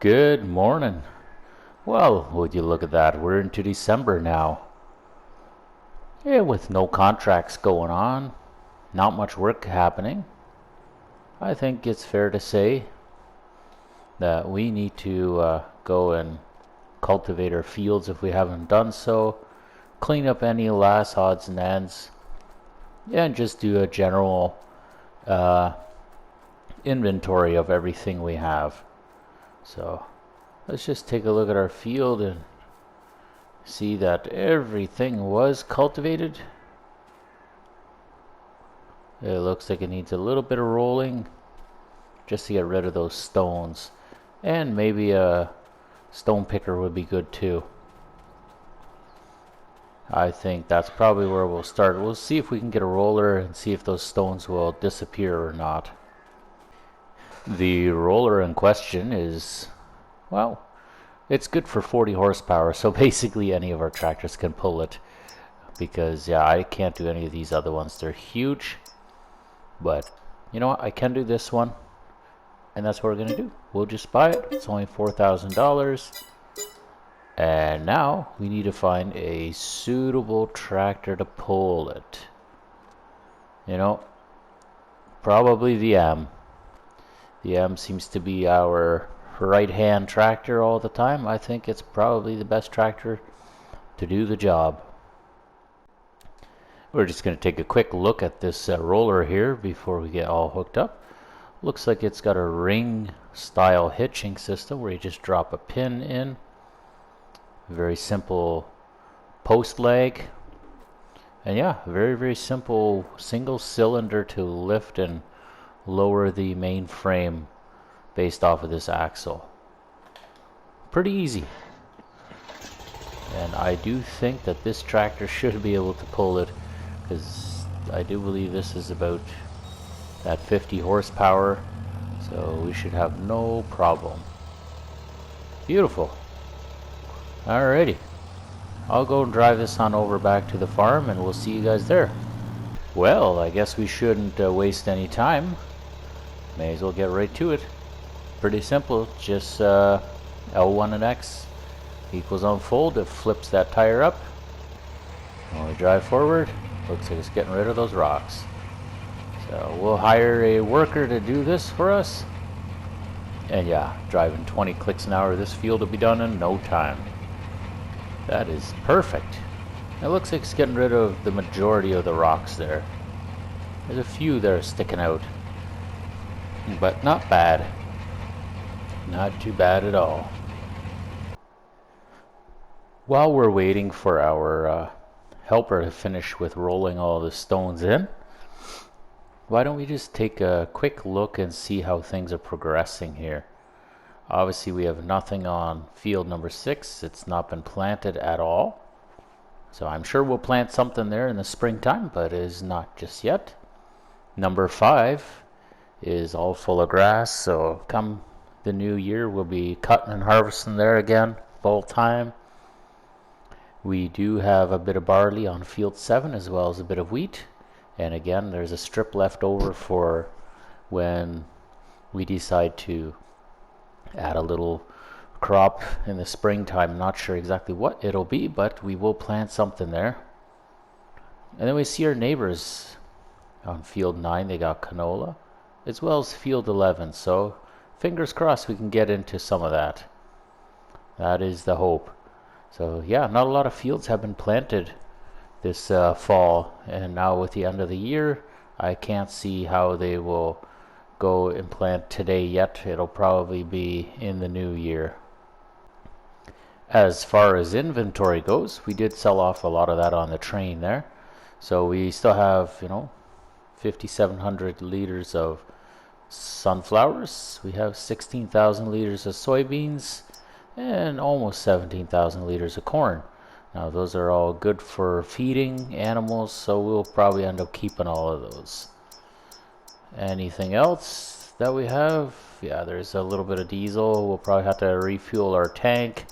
Good morning. Well, would you look at that? We're into December now. Yeah, with no contracts going on, not much work happening. I think it's fair to say that we need to go and cultivate our fields if we haven't done so, clean up any last odds and ends, and just do a general inventory of everything we have. So let's just take a look at our field and see that everything was cultivated. It looks like it needs a little bit of rolling just to get rid of those stones, and maybe a stone picker would be good too. I think that's probably where we'll start. We'll see if we can get a roller and see if those stones will disappear or not. The roller in question is, well, it's good for 40 horsepower, so basically any of our tractors can pull it. Because, yeah, I can't do any of these other ones. They're huge. But, you know what? I can do this one. And that's what we're going to do. We'll just buy it. It's only $4,000. And now we need to find a suitable tractor to pull it. You know, probably the M. The M seems to be our right-hand tractor all the time. I think it's probably the best tractor to do the job. We're just going to take a quick look at this roller here before we get all hooked up. Looks like it's got a ring style hitching system where you just drop a pin in. Very simple post leg. And yeah, very simple single cylinder to lift and lower the main frame based off of this axle. Pretty easy. And I do think that this tractor should be able to pull it, because I do believe this is about that 50 horsepower, so we should have no problem. Beautiful. Alrighty, I'll go and drive this on over back to the farm and we'll see you guys there. Well, I guess we shouldn't waste any time. May as well get right to it. Pretty simple, just L1 and X equals unfold. It flips that tire up. When we drive forward, looks like it's getting rid of those rocks. So we'll hire a worker to do this for us. And yeah, driving 20 clicks an hour, this field will be done in no time. That is perfect. It looks like it's getting rid of the majority of the rocks there. There's a few that are sticking out, but not bad. Not too bad at all. While we're waiting for our helper to finish with rolling all the stones in, why don't we just take a quick look and see how things are progressing here. Obviously we have nothing on field number 6. It's not been planted at all. So I'm sure we'll plant something there in the springtime, but it is not just yet. Number 5 is all full of grass, so come the new year we'll be cutting and harvesting there again full time. We do have a bit of barley on field 7 as well as a bit of wheat, and again there's a strip left over for when we decide to add a little crop in the springtime. Not sure exactly what it'll be, but we will plant something there. And then we see our neighbors on field 9. They got canola as well as field 11, so fingers crossed we can get into some of that. That is the hope. So yeah, not a lot of fields have been planted this fall, and now with the end of the year I can't see how they will go and plant today yet. It'll probably be in the new year. As far as inventory goes, we did sell off a lot of that on the train there, so we still have 5,700 liters of sunflowers. We have 16,000 liters of soybeans and almost 17,000 liters of corn. Now those are all good for feeding animals, so we'll probably end up keeping all of those. Anything else that we have? Yeah, there's a little bit of diesel. We'll probably have to refuel our tank,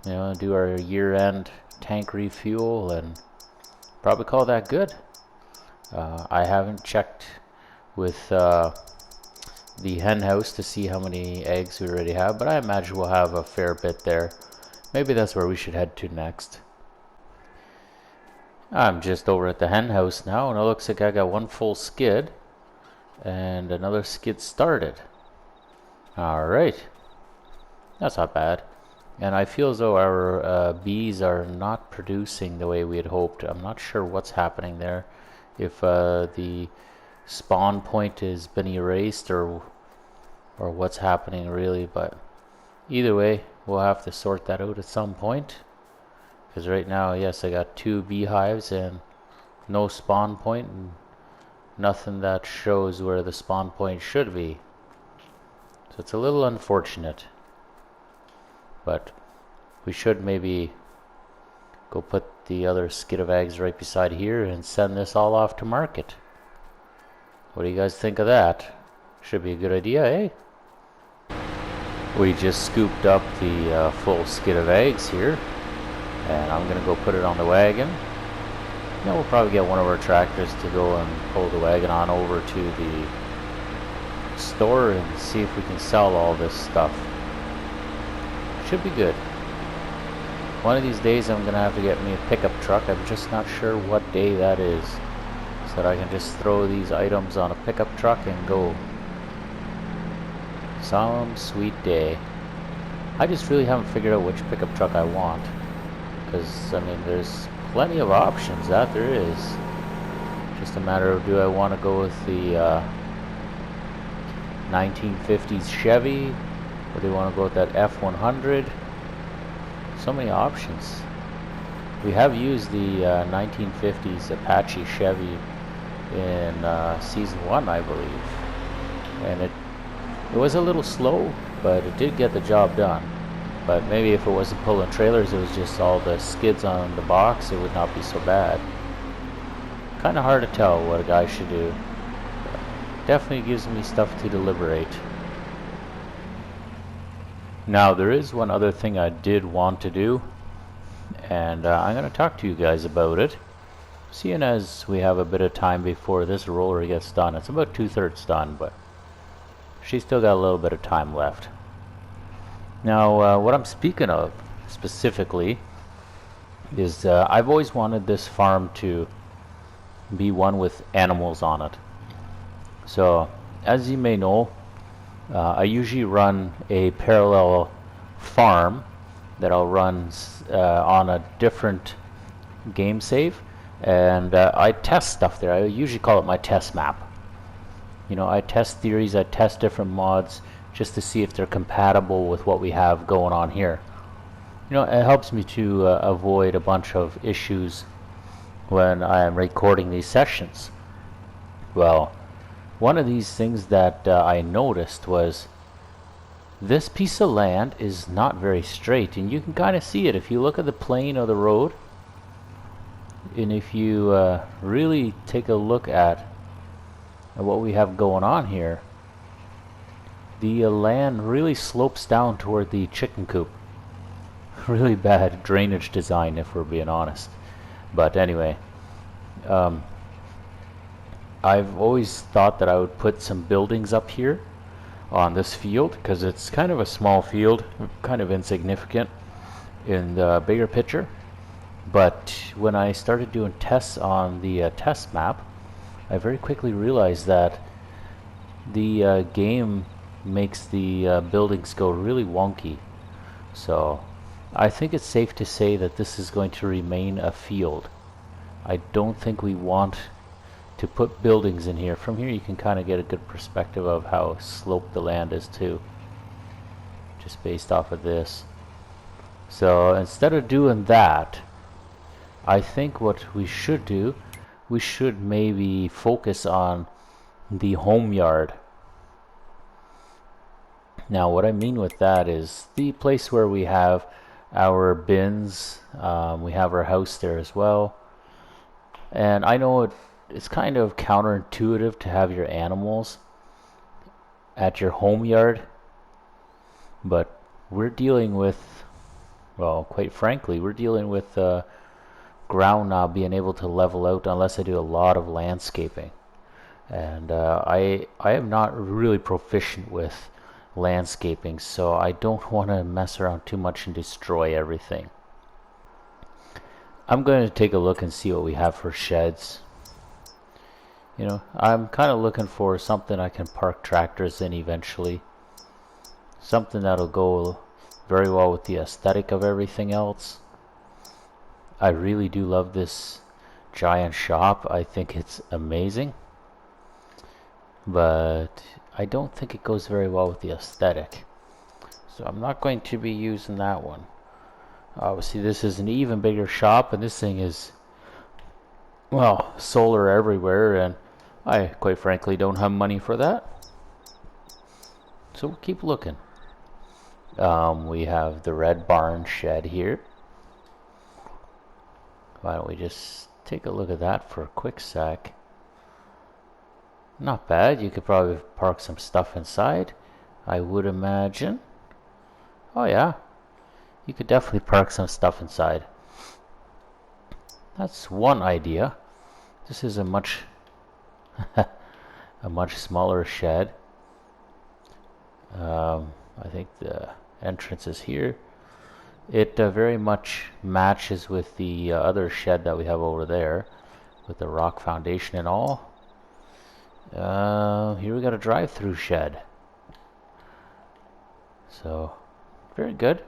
do our year-end tank refuel and probably call that good. I haven't checked with the hen house to see how many eggs we already have, but I imagine we'll have a fair bit there. Maybe that's where we should head to next. I'm just over at the hen house now, and it looks like I got one full skid and another skid started. Alright, that's not bad. And I feel as though our bees are not producing the way we had hoped. I'm not sure what's happening there. If the spawn point has been erased or what's happening really, but either way, we'll have to sort that out at some point. Because right now, yes, I got 2 beehives and no spawn point and nothing that shows where the spawn point should be. So it's a little unfortunate. But we should maybe go put the other skid of eggs right beside here and send this all off to market. What do you guys think of that? Should be a good idea, eh? We just scooped up the full skid of eggs here, and I'm gonna go put it on the wagon. Now we'll probably get one of our tractors to go and pull the wagon on over to the store and see if we can sell all this stuff. Should be good. One of these days I'm gonna have to get me a pickup truck. I'm just not sure what day that is, so that I can just throw these items on a pickup truck and go. Some sweet day. I just really haven't figured out which pickup truck I want, because I mean there's plenty of options, that there is. Just a matter of, do I want to go with the 1950s Chevy, or do you want to go with that F100? So many options. We have used the 1950s Apache Chevy in season 1, I believe, and it was a little slow, but it did get the job done. But maybe if it wasn't pulling trailers, it was just all the skids on the box, it would not be so bad. Kind of hard to tell what a guy should do. Definitely gives me stuff to deliberate. Now there is one other thing I did want to do, and I'm going to talk to you guys about it, seeing as we have a bit of time before this roller gets done. It's about 2/3 done, but she's still got a little bit of time left. Now what I'm speaking of specifically is I've always wanted this farm to be one with animals on it. So as you may know, I usually run a parallel farm that I'll run on a different game save, and I test stuff there. I usually call it my test map. You know, I test theories, I test different mods just to see if they're compatible with what we have going on here. You know, it helps me to avoid a bunch of issues when I am recording these sessions. Well, one of these things that I noticed was this piece of land is not very straight, and you can kind of see it if you look at the plane of the road, and if you really take a look at what we have going on here. The land really slopes down toward the chicken coop. Really bad drainage design, if we're being honest. But anyway, I've always thought that I would put some buildings up here on this field, because it's kind of a small field, kind of insignificant in the bigger picture. But when I started doing tests on the test map, I very quickly realized that the game makes the buildings go really wonky. So I think it's safe to say that this is going to remain a field. I don't think we want to put buildings in here. From here you can kind of get a good perspective of how sloped the land is too, just based off of this. So instead of doing that, I think what we should do, we should maybe focus on the home yard. Now what I mean with that is the place where we have our bins, we have our house there as well. And I know it's kind of counterintuitive to have your animals at your home yard, but we're dealing with, well, quite frankly, we're dealing with ground not being able to level out unless I do a lot of landscaping. And I am not really proficient with landscaping, so I don't want to mess around too much and destroy everything. I'm going to take a look and see what we have for sheds. You know, I'm kind of looking for something I can park tractors in eventually. Something that'll go very well with the aesthetic of everything else. I really do love this giant shop. I think it's amazing. But I don't think it goes very well with the aesthetic. So I'm not going to be using that one. Obviously this is an even bigger shop, and this thing is, well, solar everywhere, and I quite frankly don't have money for that. So we'll keep looking. We have the red barn shed here. Why don't we just take a look at that for a quick sec. Not bad. You could probably park some stuff inside, I would imagine. Oh yeah, you could definitely park some stuff inside. That's one idea. This is a much a much smaller shed. I think the entrance is here. It very much matches with the other shed that we have over there, with the rock foundation and all. Here we got a drive-through shed. So, very good.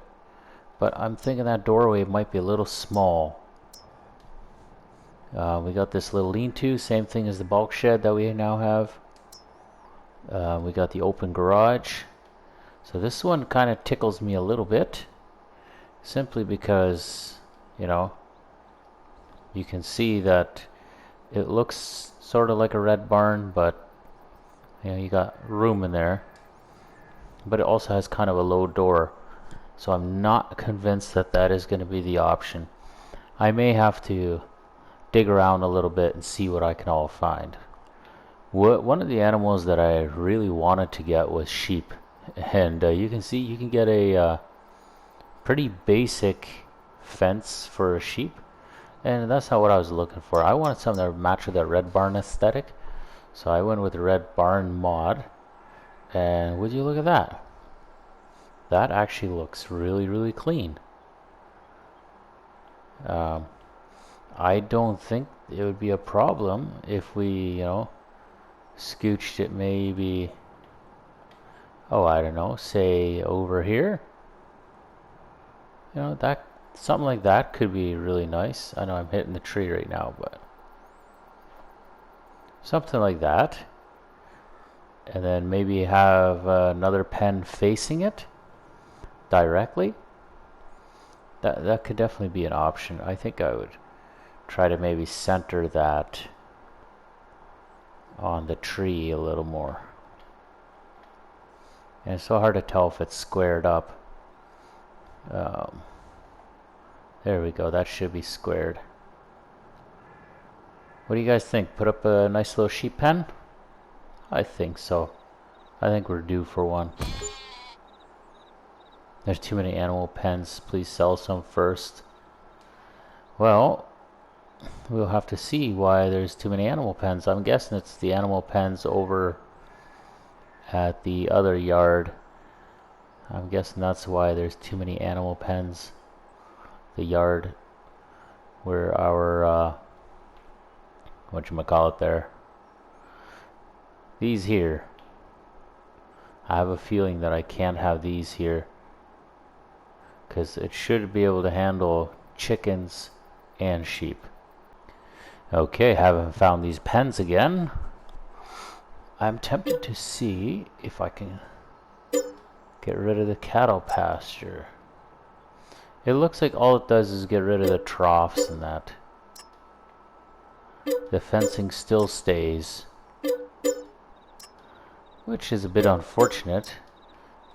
But I'm thinking that doorway might be a little small. We got this little lean-to, same thing as the bulk shed that we now have. We got the open garage. So this one kind of tickles me a little bit, simply because, you know, you can see that it looks sort of like a red barn, but you know, you got room in there. But it also has kind of a low door, so I'm not convinced that that is going to be the option. I may have to dig around a little bit and see what I can all find. One of the animals that I really wanted to get was sheep, and you can see you can get a pretty basic fence for a sheep, and that's not what I was looking for. I wanted something that matched with that red barn aesthetic, so I went with the red barn mod. And would you look at that? That actually looks really clean. I don't think it would be a problem if we, you know, scooched it maybe, oh, I don't know, say over here. You know, that something like that could be really nice. I know I'm hitting the tree right now, but something like that. And then maybe have another pen facing it directly. That could definitely be an option. I think I would try to maybe center that on the tree a little more. And it's so hard to tell if it's squared up. There we go, that should be squared. What do you guys think? Put up a nice little sheep pen? I think so. I think we're due for one. There's too many animal pens. Please sell some first. Well, we'll have to see why there's too many animal pens. I'm guessing it's the animal pens over at the other yard. I'm guessing that's why there's too many animal pens. The yard where our whatchamacallit there. These here. I have a feeling that I can't have these here, because it should be able to handle chickens and sheep. Okay, haven't found these pens again. I'm tempted to see if I can get rid of the cattle pasture. It looks like all it does is get rid of the troughs and that. The fencing still stays, which is a bit unfortunate,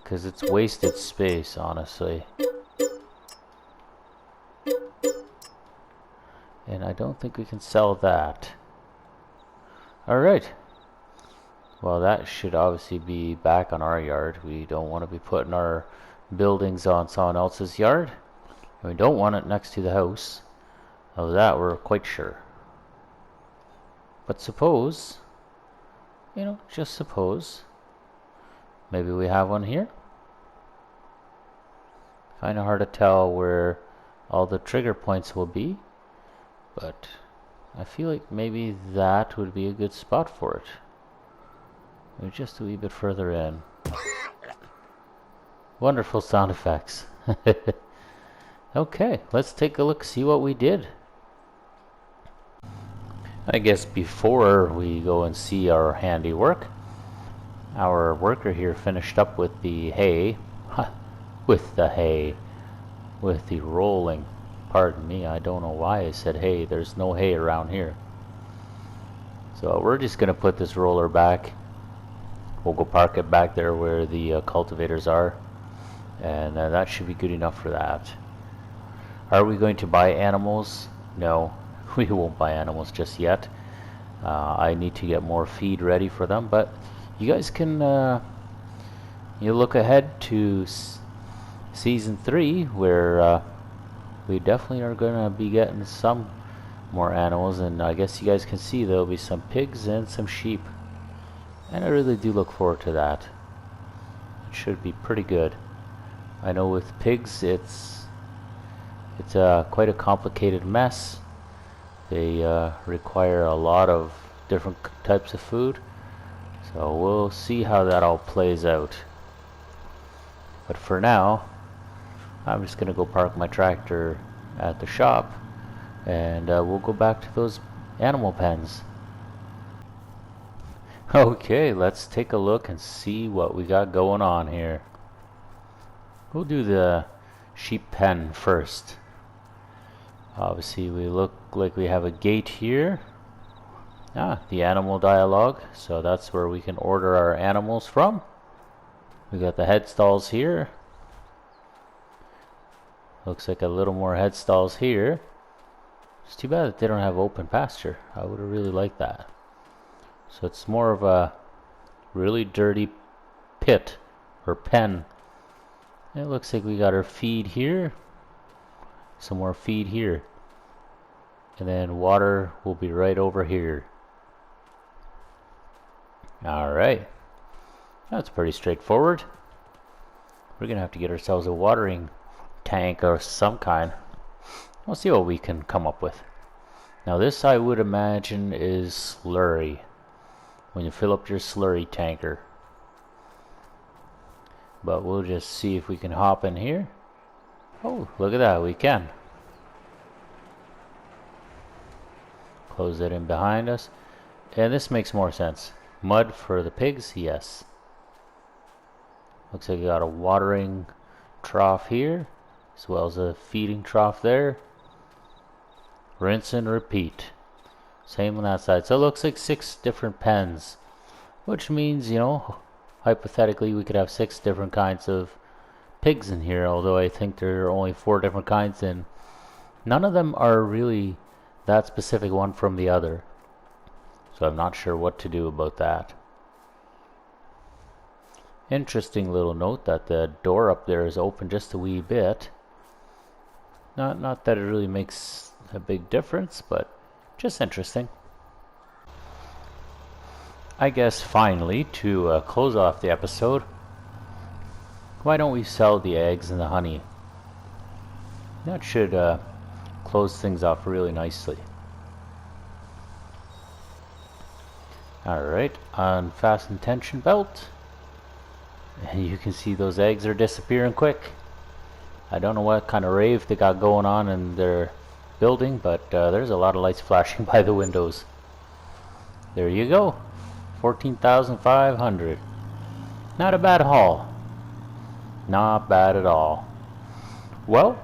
because it's wasted space, honestly. And I don't think we can sell that. Alright. Well, that should obviously be back on our yard. We don't want to be putting our buildings on someone else's yard. And we don't want it next to the house. Of that we're quite sure. But suppose you know, just suppose. Maybe we have one here. Kind of hard to tell where all the trigger points will be, but I feel like maybe that would be a good spot for it. Maybe just a wee bit further in. Wonderful sound effects. Okay, let's take a look, see what we did. I guess before we go and see our handiwork, our worker here finished up with the hay. With the rolling. Pardon me, I don't know why I said hay. There's no hay around here. So we're just going to put this roller back. We'll go park it back there where the cultivators are. And that should be good enough for that. Are we going to buy animals? No, we won't buy animals just yet. I need to get more feed ready for them. But you guys can you look ahead to Season 3 where we definitely are going to be getting some more animals, and I guess you guys can see there'll be some pigs and some sheep, and I really do look forward to that. It should be pretty good. I know with pigs it's quite a complicated mess. They require a lot of different types of food, so we'll see how that all plays out. But for now, I'm just gonna go park my tractor at the shop, and we'll go back to those animal pens. Okay, let's take a look and see what we got going on here. We'll do the sheep pen first. Obviously we look like we have a gate here. The animal dialogue, so that's where we can order our animals from. We got the head stalls here. Looks like a little more head stalls here. It's too bad that they don't have open pasture. I would have really liked that. So it's more of a really dirty pit or pen. It looks like we got our feed here. Some more feed here. And then water will be right over here. Alright. That's pretty straightforward. We're going to have to get ourselves a watering tank or some kind. We'll see what we can come up with. Now this, I would imagine, is slurry. When you fill up your slurry tanker. But we'll just see if we can hop in here. Oh, look at that, we can. Close that in behind us. And this makes more sense. Mud for the pigs, yes. Looks like we got a watering trough here, as well as a feeding trough there. Rinse and repeat. Same on that side. So it looks like 6 different pens, which means, you know, hypothetically we could have 6 different kinds of pigs in here, although I think there are only 4 different kinds, and none of them are really that specific one from the other. So I'm not sure what to do about that. Interesting little note that the door up there is open just a wee bit. Not that it really makes a big difference, but just interesting. I guess finally, to close off the episode, why don't we sell the eggs and the honey? That should close things off really nicely. Alright, unfasten tension belt. And you can see those eggs are disappearing quick. I don't know what kind of rave they got going on in their building, but there's a lot of lights flashing by the windows. There you go. 14,500. Not a bad haul. Not bad at all. Well,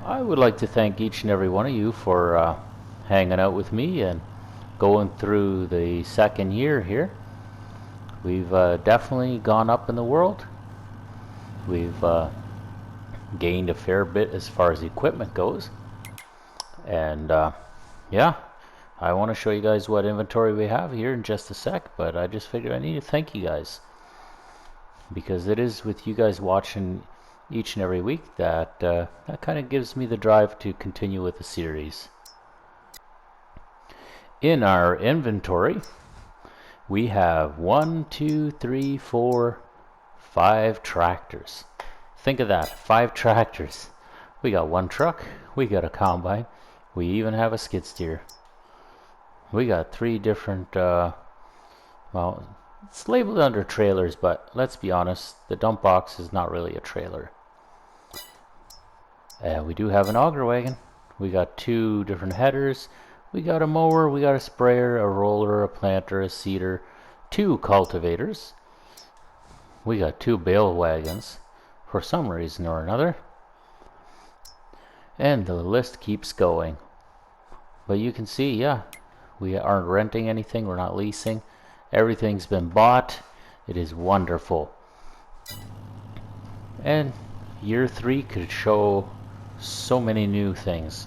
I would like to thank each and every one of you for hanging out with me and going through the second year here. We've definitely gone up in the world. We've gained a fair bit as far as equipment goes. And yeah, I want to show you guys what inventory we have here in just a sec, but I just figured I need to thank you guys, because it is with you guys watching each and every week that that kind of gives me the drive to continue with the series. In our inventory, we have 1, 2, 3, 4, 5 tractors. Think of that, 5 tractors. We got 1 truck, we got a combine, we even have a skid steer. We got 3 different, well, it's labeled under trailers, but let's be honest, the dump box is not really a trailer. And we do have an auger wagon. We got 2 different headers. We got a mower, we got a sprayer, a roller, a planter, a seeder, 2 cultivators. We got 2 bale wagons for some reason or another. And the list keeps going. But you can see, yeah, we aren't renting anything, we're not leasing. Everything's been bought. It is wonderful. And year 3 could show so many new things.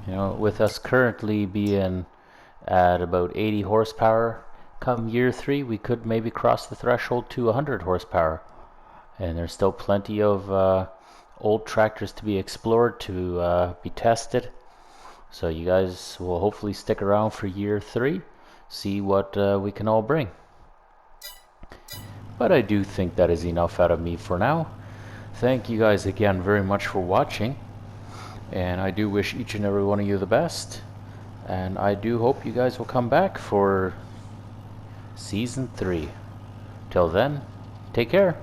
You know, with us currently being at about 80 horsepower, come year 3 we could maybe cross the threshold to 100 horsepower. And there's still plenty of old tractors to be explored, to be tested. So you guys will hopefully stick around for year 3, see what we can all bring. But I do think that is enough out of me for now. Thank you guys again very much for watching. And I do wish each and every one of you the best. And I do hope you guys will come back for Season 3. Till then, take care.